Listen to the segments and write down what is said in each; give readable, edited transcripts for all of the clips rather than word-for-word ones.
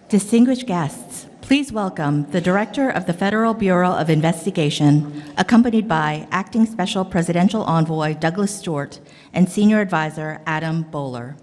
Distinguished guests, please welcome the Director of the Federal Bureau of Investigation, accompanied by Acting Special Presidential Envoy Douglas Stewart and Senior Advisor Adam Bowler.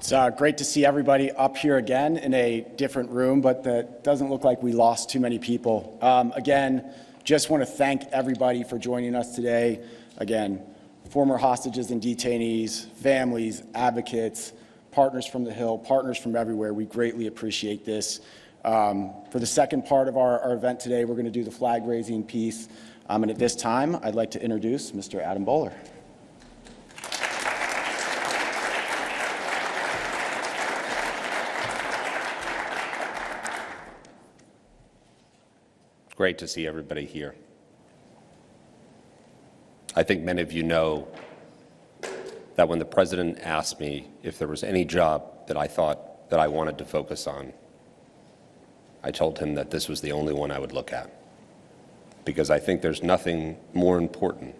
It's great to see everybody up here again in a different room, but that doesn't look like we lost too many people. Again, just want to thank everybody for joining us today. Again, former hostages and detainees, families, advocates, partners from the Hill, partners from everywhere. We greatly appreciate this. For the second part of our event today, we're going to do the flag raising piece. And at this time, I'd like to introduce Mr. Adam Bowler. Great to see everybody here. I think many of you know that when the President asked me if there was any job that I thought that I wanted to focus on, I told him that this was the only one I would look at, because I think there's nothing more important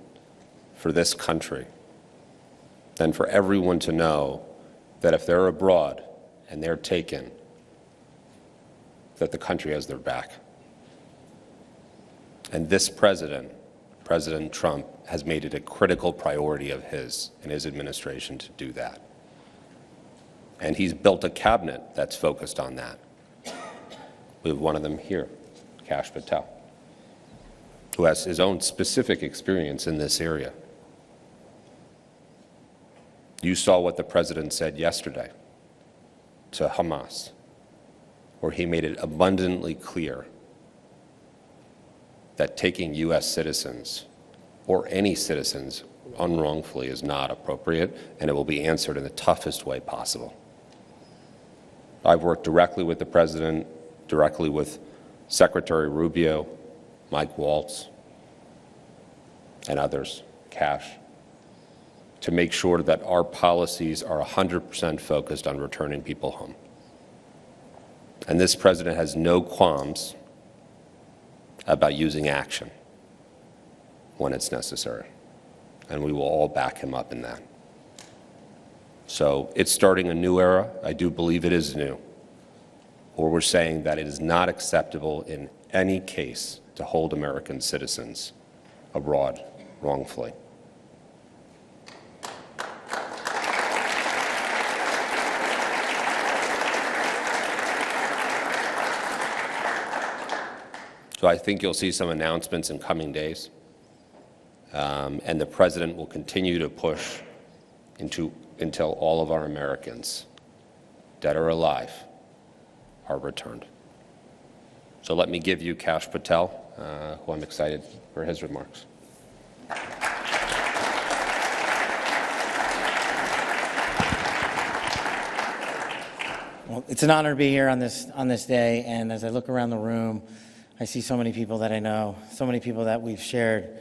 for this country than for everyone to know that if they're abroad and they're taken, that the country has their back. And this president, President Trump, has made it a critical priority of his and his administration to do that. And he's built a cabinet that's focused on that. We have one of them here, Kash Patel, who has his own specific experience in this area. You saw what the president said yesterday to Hamas, where he made it abundantly clear that taking U.S. citizens or any citizens unwrongfully is not appropriate, and it will be answered in the toughest way possible. I've worked directly with the President, directly with Secretary Rubio, Mike Waltz, and others, Kash, to make sure that our policies are 100% focused on returning people home. And this President has no qualms about using action when it's necessary. And we will all back him up in that. So it's starting a new era. I do believe it is new, where we're saying that it is not acceptable in any case to hold American citizens abroad wrongfully. So I think you'll see some announcements in coming days, and the President will continue to push until all of our Americans, dead or alive, are returned. So let me give you Kash Patel, who I'm excited for his remarks. Well, it's an honor to be here on this day, and as I look around the room, I see so many people that I know, so many people that we've shared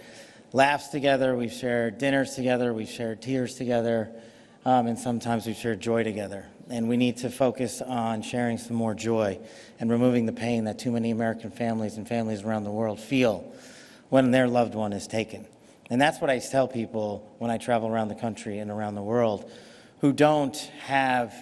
laughs together, we've shared dinners together, we've shared tears together, and sometimes we've shared joy together. And we need to focus on sharing some more joy and removing the pain that too many American families and families around the world feel when their loved one is taken. And that's what I tell people when I travel around the country and around the world who don't have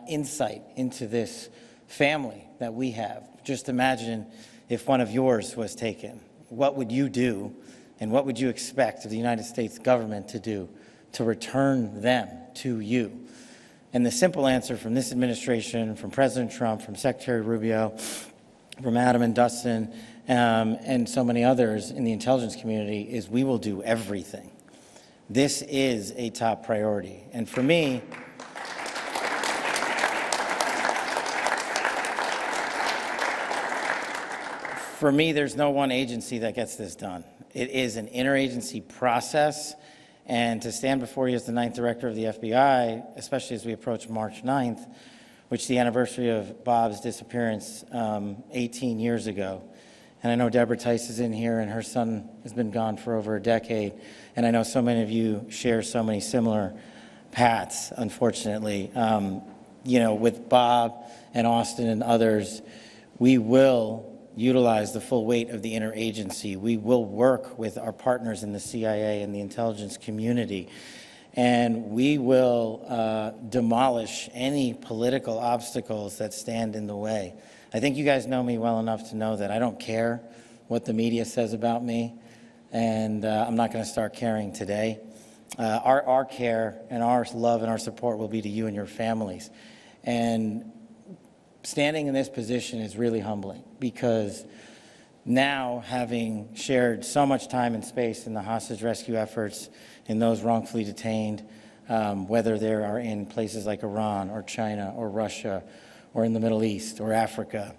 insight into this family that we have. Just imagine if one of yours was taken. What would you do, and what would you expect of the United States government to do to return them to you? And the simple answer from this administration, from President Trump, from Secretary Rubio, from Adam and Dustin, and so many others in the intelligence community is we will do everything. This is a top priority. And for me, there's no one agency that gets this done. It is an interagency process, and to stand before you as the 9th Director of the FBI, especially as we approach March 9th, which is the anniversary of Bob's disappearance 18 years ago. And I know Deborah Tice is in here, and her son has been gone for over a decade, and I know so many of you share so many similar paths, unfortunately. with Bob and Austin and others, we will utilize the full weight of the interagency. We will work with our partners in the CIA and the intelligence community, and we will demolish any political obstacles that stand in the way. I think you guys know me well enough to know that I don't care what the media says about me, and I'm not going to start caring today. Our care and our love and our support will be to you and your families. And standing in this position is really humbling, because now, having shared so much time and space in the hostage rescue efforts in those wrongfully detained, whether they are in places like Iran or China or Russia or in the Middle East or Africa,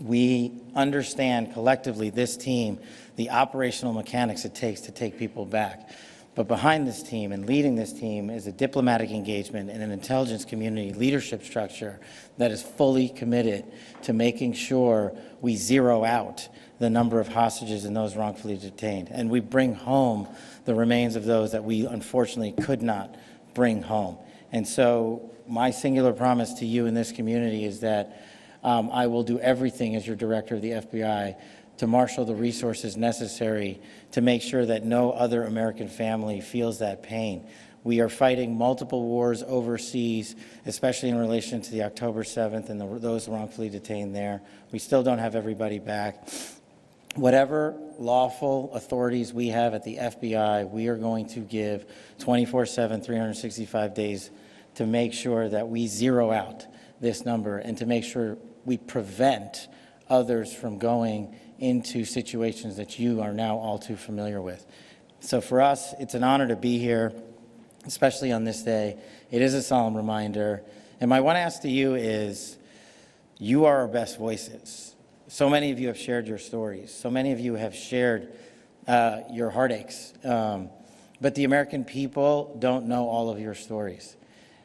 we understand collectively, this team, the operational mechanics it takes to take people back. But behind this team and leading this team is a diplomatic engagement and an intelligence community leadership structure that is fully committed to making sure we zero out the number of hostages and those wrongfully detained, and we bring home the remains of those that we unfortunately could not bring home. And so my singular promise to you in this community is that I will do everything as your director of the FBI to marshal the resources necessary to make sure that no other American family feels that pain. We are fighting multiple wars overseas, especially in relation to the October 7th and those wrongfully detained there. We still don't have everybody back. Whatever lawful authorities we have at the FBI, we are going to give 24/7, 365 days to make sure that we zero out this number and to make sure we prevent others from going into situations that you are now all too familiar with. So for us, it's an honor to be here, especially on this day. It is a solemn reminder. And my one ask to you is, you are our best voices. So many of you have shared your stories. So many of you have shared your heartaches. But the American people don't know all of your stories.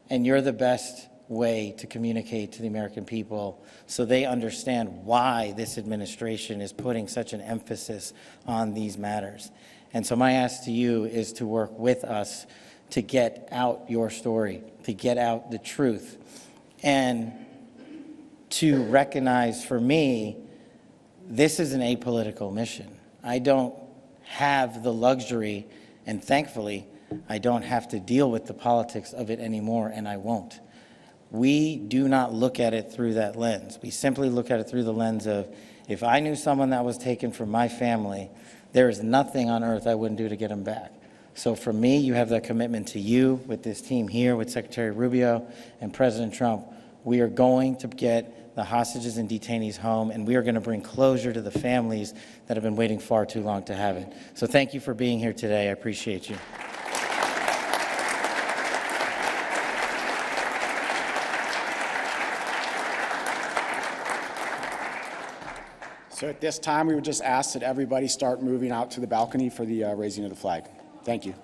And you're the best way to communicate to the American people so they understand why this administration is putting such an emphasis on these matters. And so my ask to you is to work with us to get out your story, to get out the truth, and to recognize, for me, this is an apolitical mission. I don't have the luxury, and thankfully, I don't have to deal with the politics of it anymore, and I won't. We do not look at it through that lens. We simply look at it through the lens of, if I knew someone that was taken from my family, there is nothing on earth I wouldn't do to get them back. So for me, you have that commitment to you with this team here, with Secretary Rubio and President Trump. We are going to get the hostages and detainees home, and we are going to bring closure to the families that have been waiting far too long to have it. So thank you for being here today. I appreciate you. So at this time, we would just ask that everybody start moving out to the balcony for the raising of the flag. Thank you.